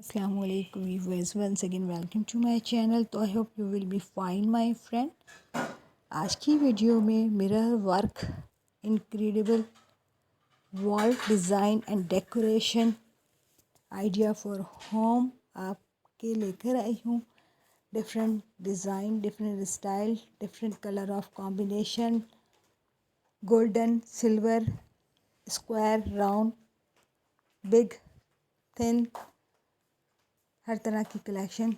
Assalamualaikum viewers, once again welcome to my channel। तो I hope you will be fine my friend. आज की video में mirror work incredible wall design and decoration idea for home आपके लेकर आई हूँ। Different design, different style, different colour of combination, golden, silver, square, round, big, thin, हर तरह की कलेक्शन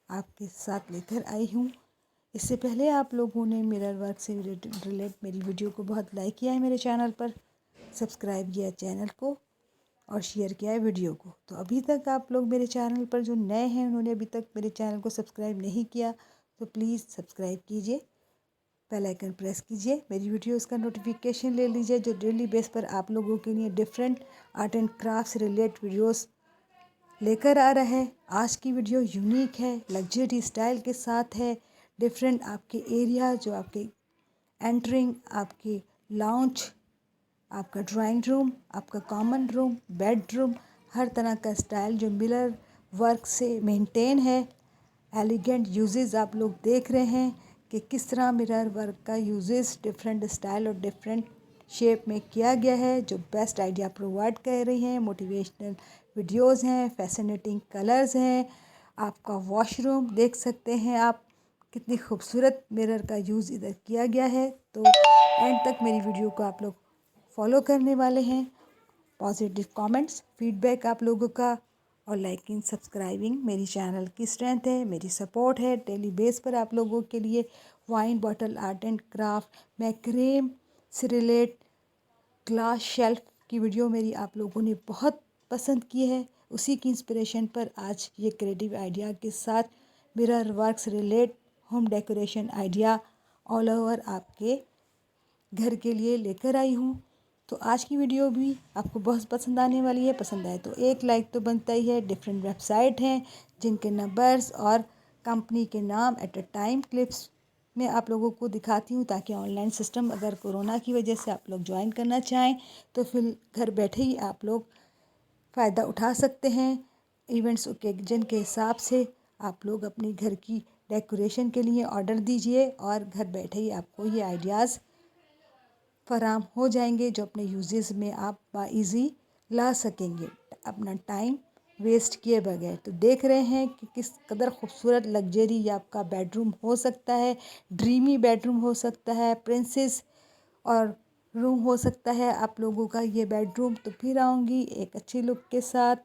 आपके साथ लेकर आई हूँ। इससे पहले आप लोगों ने मिरर वर्क से रिलेट मेरी वीडियो को बहुत लाइक किया है, मेरे चैनल पर सब्सक्राइब किया चैनल को और शेयर किया है वीडियो को। तो अभी तक आप लोग मेरे चैनल पर जो नए हैं, उन्होंने अभी तक मेरे चैनल को सब्सक्राइब नहीं किया तो प्लीज़ सब्सक्राइब कीजिए, बेल आइकन प्रेस कीजिए, मेरी वीडियोज़ का नोटिफिकेशन ले लीजिए, जो डेली बेस पर आप लोगों के लिए डिफरेंट आर्ट एंड क्राफ्ट से रिलेट वीडियोज़ लेकर आ रहा है। आज की वीडियो यूनिक है, लग्जरी स्टाइल के साथ है। डिफरेंट आपके एरिया जो आपके एंटरिंग, आपके लाउंज, आपका ड्राइंग रूम, आपका कॉमन रूम, बेडरूम, हर तरह का स्टाइल जो मिरर वर्क से मेंटेन है। एलिगेंट यूजेस आप लोग देख रहे हैं कि किस तरह मिरर वर्क का यूजेस डिफरेंट स्टाइल और डिफरेंट शेप में किया गया है, जो बेस्ट आइडिया प्रोवाइड कर रही हैं। मोटिवेशनल वीडियोस हैं, फैसिनेटिंग कलर्स हैं। आपका वॉशरूम देख सकते हैं आप, कितनी खूबसूरत मिरर का यूज़ इधर किया गया है। तो एंड तक मेरी वीडियो को आप लोग फॉलो करने वाले हैं। पॉजिटिव कमेंट्स, फीडबैक आप लोगों का और लाइकिंग, सब्सक्राइबिंग मेरी चैनल की स्ट्रेंथ है, मेरी सपोर्ट है। डेली बेस पर आप लोगों के लिए wine bottle art and craft, macramé से रिलेट ग्लास शेल्फ की वीडियो मेरी आप लोगों ने बहुत पसंद की है। उसी की इंस्पिरेशन पर आज ये क्रिएटिव आइडिया के साथ मिरर वर्क से relate home decoration idea all over आपके घर के लिए लेकर आई हूँ। तो आज की वीडियो भी आपको बहुत पसंद आने वाली है। पसंद आए तो एक लाइक तो बनता ही है। डिफरेंट वेबसाइट हैं जिनके नंबर्स और कंपनी के नाम एट अ टाइम क्लिप्स में आप लोगों को दिखाती हूँ, ताकि ऑनलाइन सिस्टम अगर कोरोना की वजह से आप लोग ज्वाइन करना चाहें तो फिर घर बैठे ही आप लोग फ़ायदा उठा सकते हैं। इवेंट्स ओकेजन के हिसाब से आप लोग अपनी घर की डेकोरेशन के लिए ऑर्डर दीजिए और घर बैठे ही आपको ये आइडियाज़ फराम हो जाएंगे, जो अपने यूजेस में आप बाइजी ला सकेंगे अपना टाइम वेस्ट किए बगैर। तो देख रहे हैं कि किस कदर खूबसूरत लग्जरी आपका बेडरूम हो सकता है। ड्रीमी बेडरूम हो सकता है, प्रिंसेस और रूम हो सकता है आप लोगों का ये बेडरूम। तो फिर आऊँगी एक अच्छी लुक के साथ।